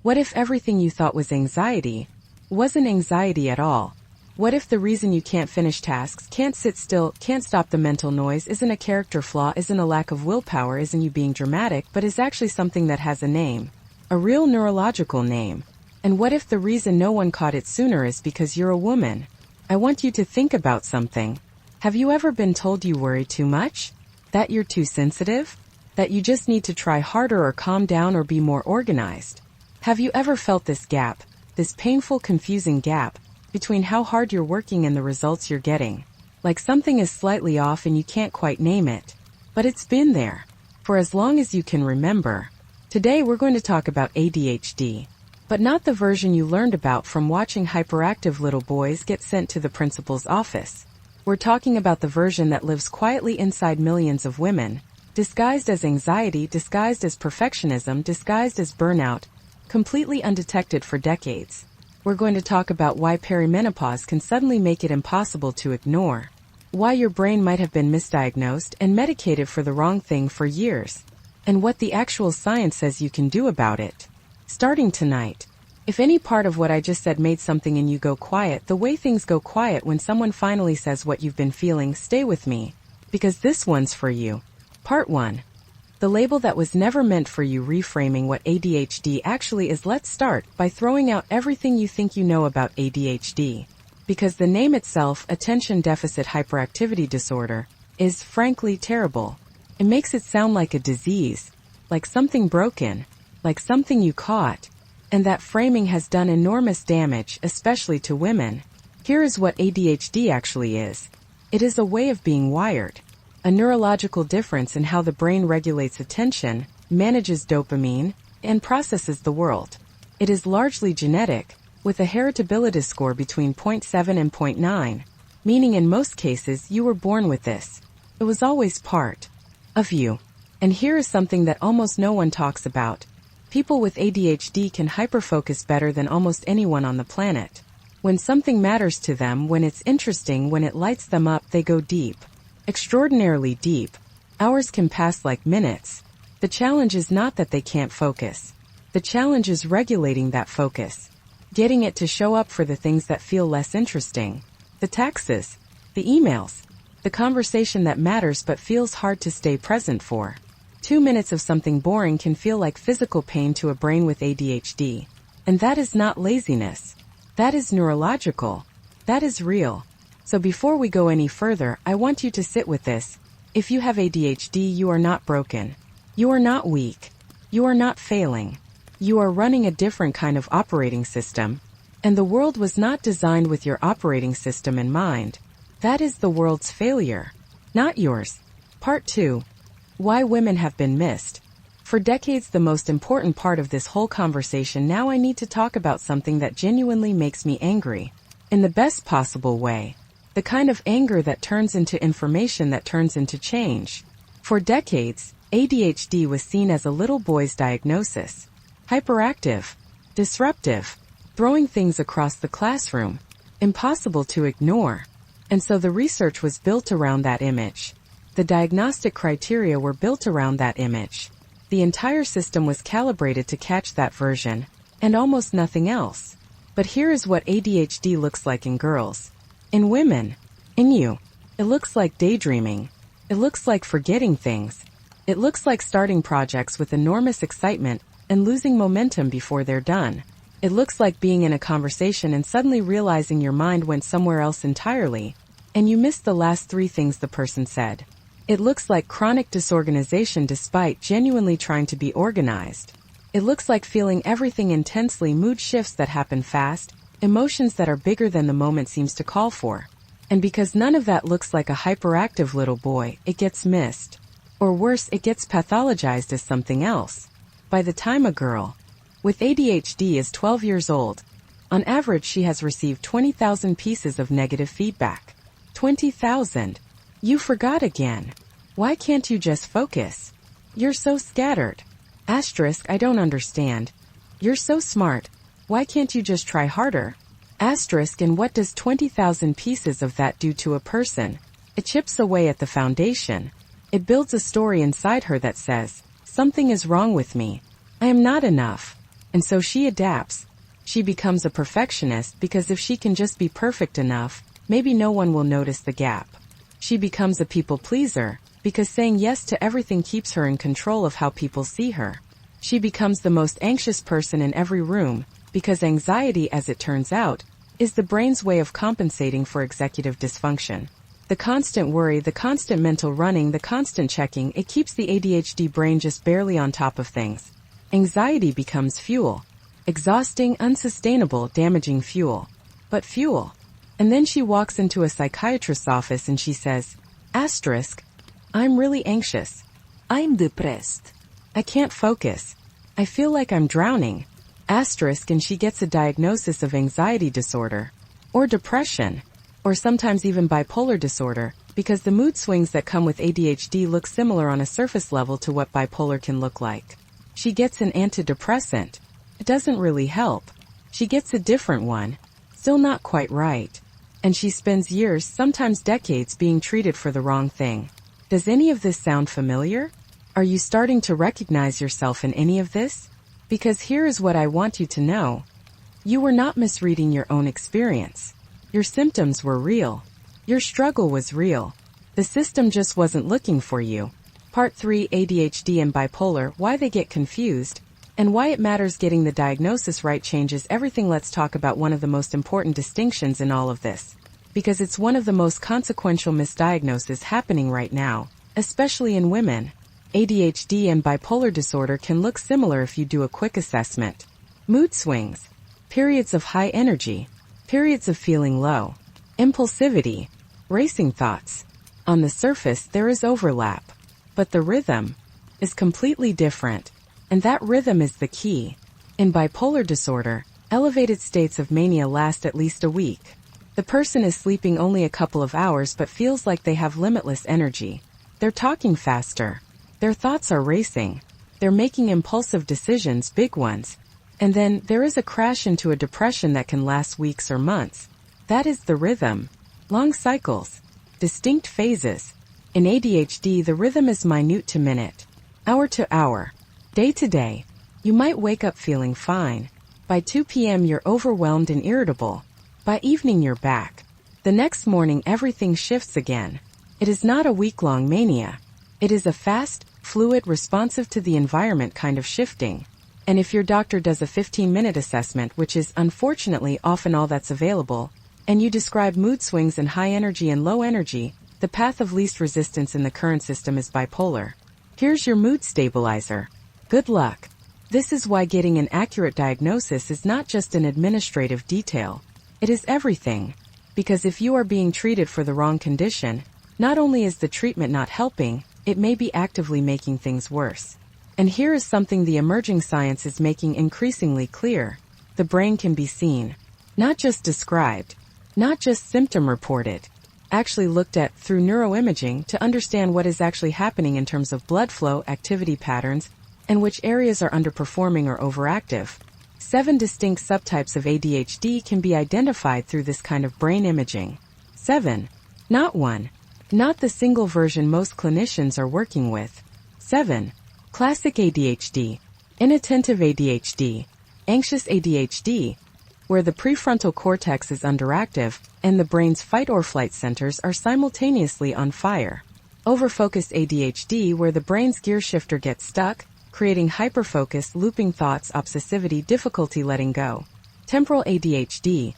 What if everything you thought was anxiety wasn't anxiety at all? What if the reason you can't finish tasks, can't sit still, can't stop the mental noise isn't a character flaw, isn't a lack of willpower, isn't you being dramatic, but is actually something that has a name? A real neurological name. And what if the reason no one caught it sooner is because you're a woman? I want you to think about something. Have you ever been told you worry too much? That you're too sensitive? That you just need to try harder or calm down or be more organized? Have you ever felt this gap, this painful, confusing gap, between how hard you're working and the results you're getting? Like something is slightly off and you can't quite name it. But it's been there for as long as you can remember. Today we're going to talk about ADHD. But not the version you learned about from watching hyperactive little boys get sent to the principal's office. We're talking about the version that lives quietly inside millions of women, disguised as anxiety, disguised as perfectionism, disguised as burnout, completely undetected for decades. We're going to talk about why perimenopause can suddenly make it impossible to ignore, why your brain might have been misdiagnosed and medicated for the wrong thing for years, and what the actual science says you can do about it. Starting tonight. If any part of what I just said made something in you go quiet, the way things go quiet when someone finally says what you've been feeling, stay with me, because this one's for you. Part 1. The label that was never meant for you, reframing what ADHD actually is. Let's start by throwing out everything you think you know about ADHD. Because the name itself, attention deficit hyperactivity disorder, is frankly terrible. It makes it sound like a disease, like something broken, like something you caught. And that framing has done enormous damage, especially to women. Here is what ADHD actually is. It is a way of being wired. A neurological difference in how the brain regulates attention, manages dopamine, and processes the world. It is largely genetic, with a heritability score between 0.7 and 0.9, meaning in most cases you were born with this. It was always part of you. And here is something that almost no one talks about. People with ADHD can hyperfocus better than almost anyone on the planet. When something matters to them, when it's interesting, when it lights them up, they go deep. Extraordinarily deep. Hours can pass like minutes. The challenge is not that they can't focus. The challenge is regulating that focus. Getting it to show up for the things that feel less interesting. The taxes. The emails. The conversation that matters but feels hard to stay present for. 2 minutes of something boring can feel like physical pain to a brain with ADHD. And that is not laziness. That is neurological. That is real. So before we go any further, I want you to sit with this. If you have ADHD, you are not broken. You are not weak. You are not failing. You are running a different kind of operating system. And the world was not designed with your operating system in mind. That is the world's failure, not yours. Part 2. Why women have been missed. For decades, the most important part of this whole conversation. Now I need to talk about something that genuinely makes me angry. In the best possible way. The kind of anger that turns into information, that turns into change. For decades, ADHD was seen as a little boy's diagnosis. Hyperactive. Disruptive. Throwing things across the classroom. Impossible to ignore. And so the research was built around that image. The diagnostic criteria were built around that image. The entire system was calibrated to catch that version, and almost nothing else. But here is what ADHD looks like in girls. In women. In you. It looks like daydreaming. It looks like forgetting things. It looks like starting projects with enormous excitement and losing momentum before they're done. It looks like being in a conversation and suddenly realizing your mind went somewhere else entirely, and you missed the last 3 things the person said. It looks like chronic disorganization despite genuinely trying to be organized. It looks like feeling everything intensely, mood shifts that happen fast, emotions that are bigger than the moment seems to call for. And because none of that looks like a hyperactive little boy, it gets missed. Or worse, it gets pathologized as something else. By the time a girl with ADHD is 12 years old, on average she has received 20,000 pieces of negative feedback. 20,000. You forgot again. Why can't you just focus? You're so scattered. Asterisk, I don't understand. You're so smart. Why can't you just try harder? Asterisk, and what does 20,000 pieces of that do to a person? It chips away at the foundation. It builds a story inside her that says, something is wrong with me. I am not enough. And so she adapts. She becomes a perfectionist because if she can just be perfect enough, maybe no one will notice the gap. She becomes a people pleaser because saying yes to everything keeps her in control of how people see her. She becomes the most anxious person in every room because anxiety, as it turns out, is the brain's way of compensating for executive dysfunction. The constant worry, the constant mental running, the constant checking, it keeps the ADHD brain just barely on top of things. Anxiety becomes fuel. Exhausting, unsustainable, damaging fuel. But fuel. And then she walks into a psychiatrist's office and she says, asterisk, I'm really anxious. I'm depressed. I can't focus. I feel like I'm drowning. Asterisk, and she gets a diagnosis of anxiety disorder. Or depression. Or sometimes even bipolar disorder, because the mood swings that come with ADHD look similar on a surface level to what bipolar can look like. She gets an antidepressant. It doesn't really help. She gets a different one. Still not quite right. And she spends years, sometimes decades, being treated for the wrong thing. Does any of this sound familiar? Are you starting to recognize yourself in any of this? Because here is what I want you to know. You were not misreading your own experience. Your symptoms were real. Your struggle was real. The system just wasn't looking for you. Part 3: ADHD and bipolar, why they get confused, and why it matters getting the diagnosis right changes everything. Let's talk about one of the most important distinctions in all of this. Because it's one of the most consequential misdiagnoses happening right now, especially in women. ADHD and bipolar disorder can look similar if you do a quick assessment. Mood swings. Periods of high energy. Periods of feeling low. Impulsivity. Racing thoughts. On the surface, there is overlap. But the rhythm is completely different. And that rhythm is the key. In bipolar disorder, elevated states of mania last at least a week. The person is sleeping only a couple of hours but feels like they have limitless energy. They're talking faster. Their thoughts are racing. They're making impulsive decisions, big ones. And then there is a crash into a depression that can last weeks or months. That is the rhythm. Long cycles. Distinct phases. In ADHD, the rhythm is minute to minute. Hour to hour. Day to day. You might wake up feeling fine. By 2 p.m. you're overwhelmed and irritable. By evening you're back. The next morning everything shifts again. It is not a week-long mania. It is a fast, fluid, responsive to the environment kind of shifting. And if your doctor does a 15-minute assessment, which is unfortunately often all that's available, and you describe mood swings and high energy and low energy, the path of least resistance in the current system is bipolar. Here's your mood stabilizer. Good luck. This is why getting an accurate diagnosis is not just an administrative detail. It is everything. Because if you are being treated for the wrong condition, not only is the treatment not helping, it may be actively making things worse. And here is something the emerging science is making increasingly clear. The brain can be seen. Not just described. Not just symptom reported. Actually looked at through neuroimaging to understand what is actually happening in terms of blood flow, activity patterns, and which areas are underperforming or overactive. 7 distinct subtypes of ADHD can be identified through this kind of brain imaging. 7. Not 1. Not the single version most clinicians are working with. 7. Classic ADHD, inattentive ADHD, anxious ADHD, where the prefrontal cortex is underactive and the brain's fight or flight centers are simultaneously on fire. Overfocused ADHD, where the brain's gear shifter gets stuck, creating hyperfocus, looping thoughts, obsessivity, difficulty letting go. Temporal ADHD,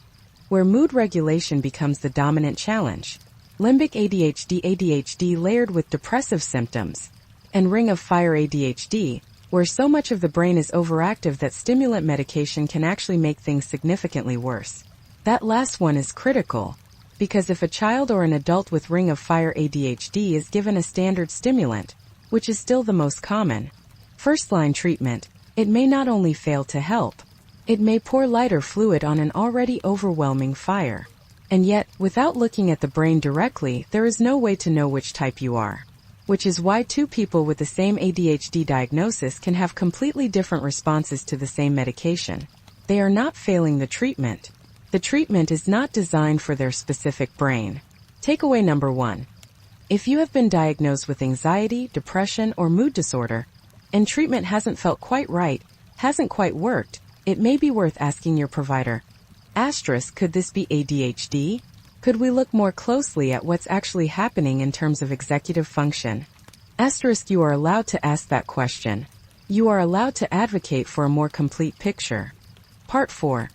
where mood regulation becomes the dominant challenge. Limbic ADHD layered with depressive symptoms. And ring of fire ADHD, where so much of the brain is overactive that stimulant medication can actually make things significantly worse. That last one is critical, because if a child or an adult with ring of fire ADHD is given a standard stimulant, which is still the most common, first-line treatment, it may not only fail to help, it may pour lighter fluid on an already overwhelming fire. And yet, without looking at the brain directly, there is no way to know which type you are. Which is why 2 people with the same ADHD diagnosis can have completely different responses to the same medication. They are not failing the treatment. The treatment is not designed for their specific brain. Takeaway number 1. If you have been diagnosed with anxiety, depression, or mood disorder, and treatment hasn't felt quite right, hasn't quite worked, it may be worth asking your provider. Asterisk, could this be ADHD? Could we look more closely at what's actually happening in terms of executive function? Asterisk, you are allowed to ask that question. You are allowed to advocate for a more complete picture. Part 4.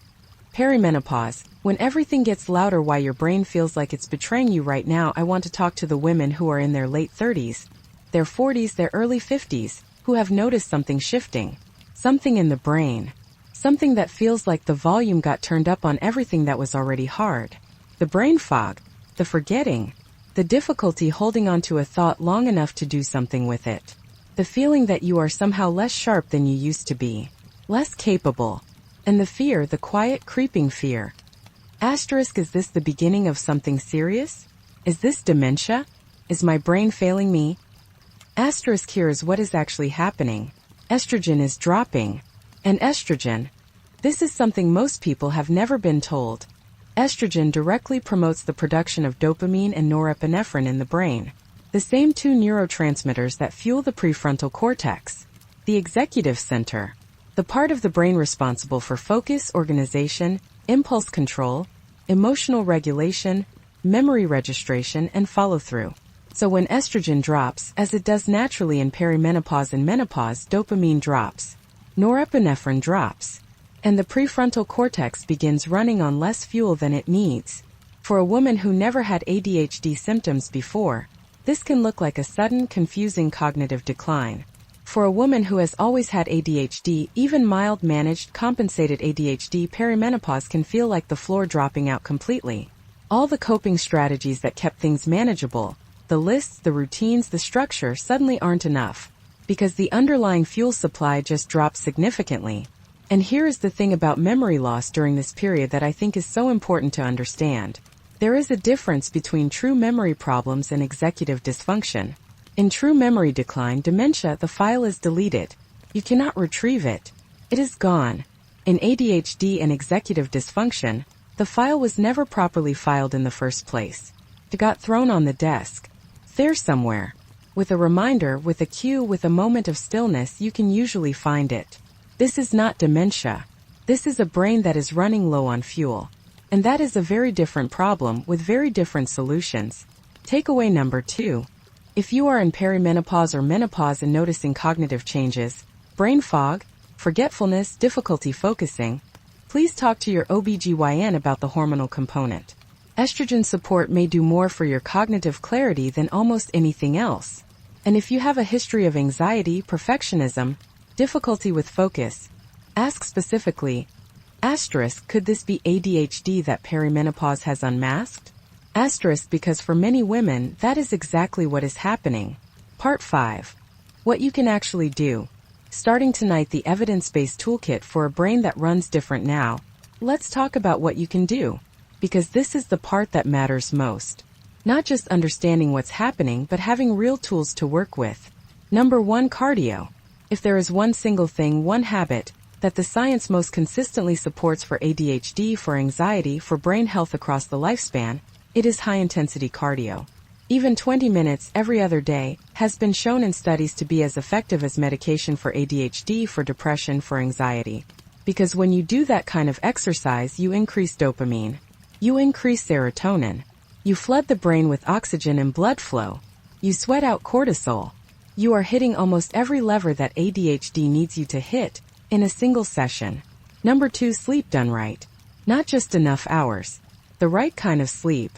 Perimenopause. When everything gets louder, why your brain feels like it's betraying you right now. I want to talk to the women who are in their late 30s, their 40s, their early 50s, who have noticed something shifting. Something in the brain. Something that feels like the volume got turned up on everything that was already hard. The brain fog, the forgetting, the difficulty holding on to a thought long enough to do something with it. The feeling that you are somehow less sharp than you used to be, less capable. And the fear, the quiet, creeping fear. Asterisk, is this the beginning of something serious? Is this dementia? Is my brain failing me? Asterisk, here is what is actually happening. Estrogen is dropping. And estrogen, this is something most people have never been told. Estrogen directly promotes the production of dopamine and norepinephrine in the brain, the same two neurotransmitters that fuel the prefrontal cortex, the executive center, the part of the brain responsible for focus, organization, impulse control, emotional regulation, memory registration, and follow-through. So when estrogen drops, as it does naturally in perimenopause and menopause, dopamine drops, norepinephrine drops, and the prefrontal cortex begins running on less fuel than it needs. For a woman who never had ADHD symptoms before, this can look like a sudden, confusing cognitive decline. For a woman who has always had ADHD, even mild managed, compensated ADHD, perimenopause can feel like the floor dropping out completely. All the coping strategies that kept things manageable, the lists, the routines, the structure, suddenly aren't enough, because the underlying fuel supply just drops significantly. And here is the thing about memory loss during this period that I think is so important to understand. There is a difference between true memory problems and executive dysfunction. In true memory decline, dementia, the file is deleted. You cannot retrieve it. It is gone. In ADHD and executive dysfunction, the file was never properly filed in the first place. It got thrown on the desk. There somewhere. With a reminder, with a cue, with a moment of stillness, you can usually find it. This is not dementia. This is a brain that is running low on fuel. And that is a very different problem with very different solutions. Takeaway number 2. If you are in perimenopause or menopause and noticing cognitive changes, brain fog, forgetfulness, difficulty focusing, please talk to your OBGYN about the hormonal component. Estrogen support may do more for your cognitive clarity than almost anything else. And if you have a history of anxiety, perfectionism, difficulty with focus, ask specifically, asterisk, could this be ADHD that perimenopause has unmasked? Asterisk, because for many women, that is exactly what is happening. Part 5. What you can actually do. Starting tonight, the evidence-based toolkit for a brain that runs different now. Let's talk about what you can do. Because this is the part that matters most. Not just understanding what's happening, but having real tools to work with. Number 1, cardio. If there is one single thing, one habit, that the science most consistently supports for ADHD, for anxiety, for brain health across the lifespan, it is high-intensity cardio. Even 20 minutes every other day has been shown in studies to be as effective as medication for ADHD, for depression, for anxiety. Because when you do that kind of exercise, you increase dopamine. You increase serotonin. You flood the brain with oxygen and blood flow. You sweat out cortisol. You are hitting almost every lever that ADHD needs you to hit in a single session. Number 2, sleep done right. Not just enough hours. The right kind of sleep.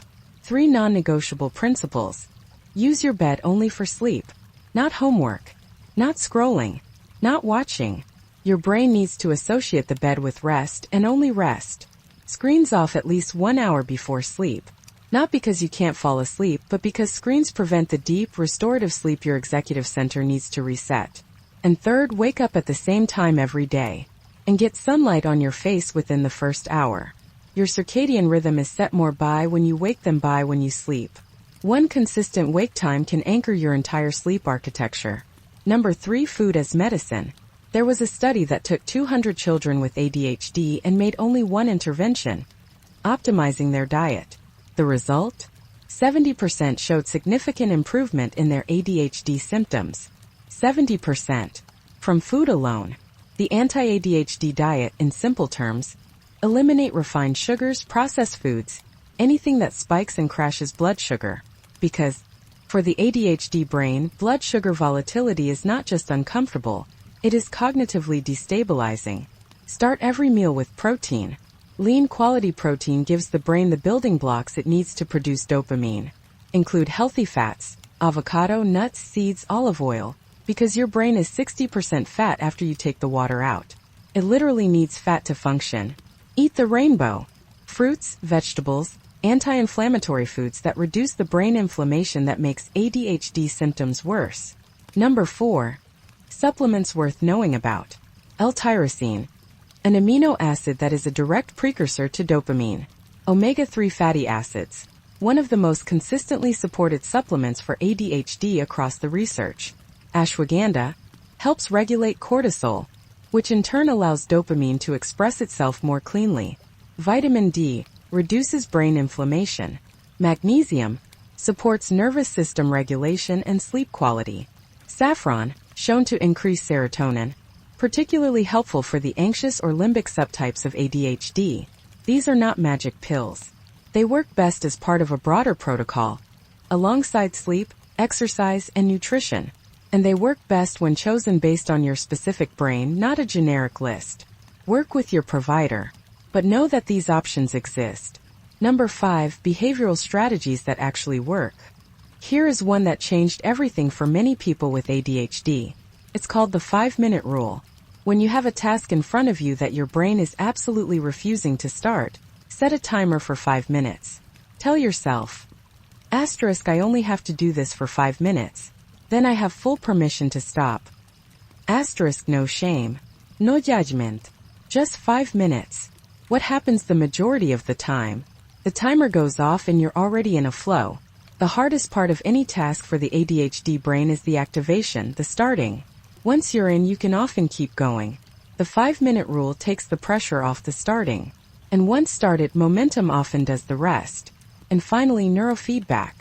3 non-negotiable principles. Use your bed only for sleep. Not homework. Not scrolling. Not watching. Your brain needs to associate the bed with rest and only rest. Screens off at least 1 hour before sleep. Not because you can't fall asleep, but because screens prevent the deep, restorative sleep your executive center needs to reset. And third, wake up at the same time every day. And get sunlight on your face within the first hour. Your circadian rhythm is set more by when you wake than by when you sleep. One consistent wake time can anchor your entire sleep architecture. Number 3, food as medicine. There was a study that took 200 children with ADHD and made only one intervention: optimizing their diet. The result? 70% showed significant improvement in their ADHD symptoms. 70%. From food alone. The anti-ADHD diet, in simple terms, eliminate refined sugars, processed foods, anything that spikes and crashes blood sugar. Because, for the ADHD brain, blood sugar volatility is not just uncomfortable, it is cognitively destabilizing. Start every meal with protein. Lean quality protein gives the brain the building blocks it needs to produce dopamine. Include healthy fats, avocado, nuts, seeds, olive oil, because your brain is 60% fat after you take the water out. It literally needs fat to function. Eat the rainbow. Fruits, vegetables, anti-inflammatory foods that reduce the brain inflammation that makes ADHD symptoms worse. Number 4. Supplements worth knowing about. L-tyrosine, an amino acid that is a direct precursor to dopamine. Omega-3 fatty acids, one of the most consistently supported supplements for ADHD across the research. Ashwagandha helps regulate cortisol, which in turn allows dopamine to express itself more cleanly. Vitamin D reduces brain inflammation. Magnesium supports nervous system regulation and sleep quality. Saffron, shown to increase serotonin, particularly helpful for the anxious or limbic subtypes of ADHD. These are not magic pills. They work best as part of a broader protocol, alongside sleep, exercise, and nutrition. And they work best when chosen based on your specific brain, not a generic list. Work with your provider, but know that these options exist. Number 5. Behavioral strategies that actually work. Here is one that changed everything for many people with ADHD. It's called the 5-minute rule. When you have a task in front of you that your brain is absolutely refusing to start, set a timer for 5 minutes. Tell yourself, I only have to do this for 5 minutes. Then I have full permission to stop. No shame. No judgment. Just 5 minutes. What happens the majority of the time? The timer goes off and you're already in a flow. The hardest part of any task for the ADHD brain is the activation, the starting. Once you're in, you can often keep going. The 5-minute rule takes the pressure off the starting. And once started, momentum often does the rest. And finally, neurofeedback.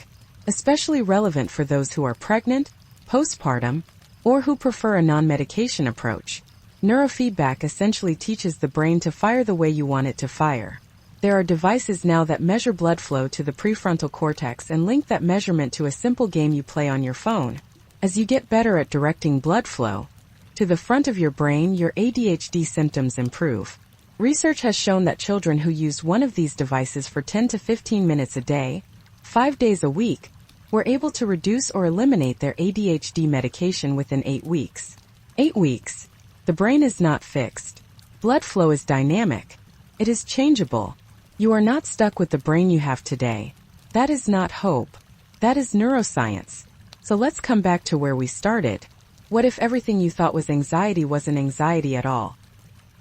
Especially relevant for those who are pregnant, postpartum, or who prefer a non-medication approach. Neurofeedback essentially teaches the brain to fire the way you want it to fire. There are devices now that measure blood flow to the prefrontal cortex and link that measurement to a simple game you play on your phone. As you get better at directing blood flow to the front of your brain, your ADHD symptoms improve. Research has shown that children who used one of these devices for 10 to 15 minutes a day, 5 days a week, were able to reduce or eliminate their ADHD medication within 8 weeks. 8 weeks. The brain is not fixed. Blood flow is dynamic. It is changeable. You are not stuck with the brain you have today. That is not hope. That is neuroscience. So let's come back to where we started. What if everything you thought was anxiety wasn't anxiety at all?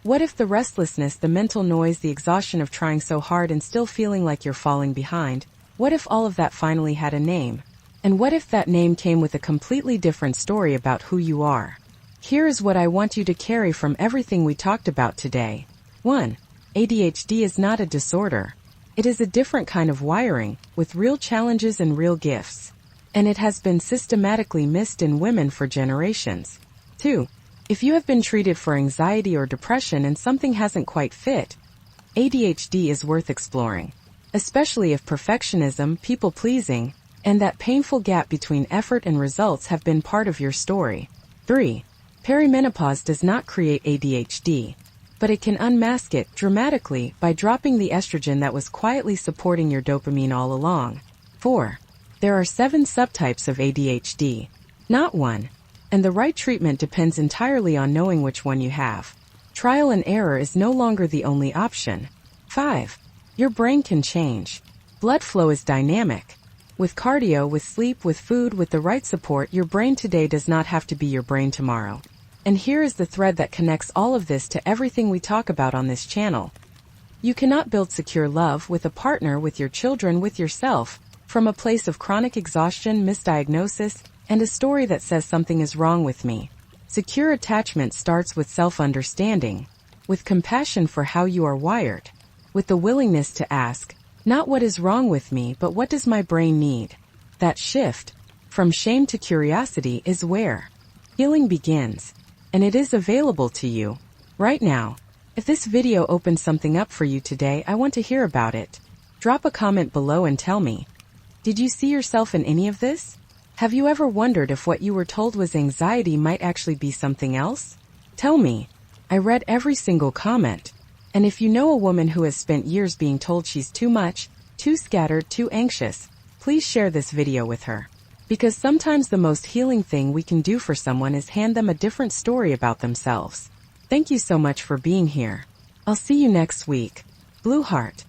What if the restlessness, the mental noise, the exhaustion of trying so hard and still feeling like you're falling behind, what if all of that finally had a name? And what if that name came with a completely different story about who you are? Here is what I want you to carry from everything we talked about today. 1. ADHD is not a disorder. It is a different kind of wiring, with real challenges and real gifts. And it has been systematically missed in women for generations. 2. If you have been treated for anxiety or depression and something hasn't quite fit, ADHD is worth exploring. Especially if perfectionism, people-pleasing, and that painful gap between effort and results have been part of your story. 3. Perimenopause does not create ADHD, but it can unmask it dramatically by dropping the estrogen that was quietly supporting your dopamine all along. 4. There are 7 subtypes of ADHD, not 1, and the right treatment depends entirely on knowing which one you have. Trial and error is no longer the only option. 5. Your brain can change. Blood flow is dynamic. With cardio, with sleep, with food, with the right support, your brain today does not have to be your brain tomorrow. And here is the thread that connects all of this to everything we talk about on this channel. You cannot build secure love with a partner, with your children, with yourself, from a place of chronic exhaustion, misdiagnosis, and a story that says something is wrong with me. Secure attachment starts with self-understanding, with compassion for how you are wired, with the willingness to ask, not what is wrong with me, but what does my brain need? That shift, from shame to curiosity, is where healing begins. And it is available to you. right now. If this video opened something up for you today, I want to hear about it. Drop a comment below and tell me. Did you see yourself in any of this? Have you ever wondered if what you were told was anxiety might actually be something else? Tell me. I read every single comment. And if you know a woman who has spent years being told she's too much, too scattered, too anxious, please share this video with her. Because sometimes the most healing thing we can do for someone is hand them a different story about themselves. Thank you so much for being here. I'll see you next week. Blue Heart.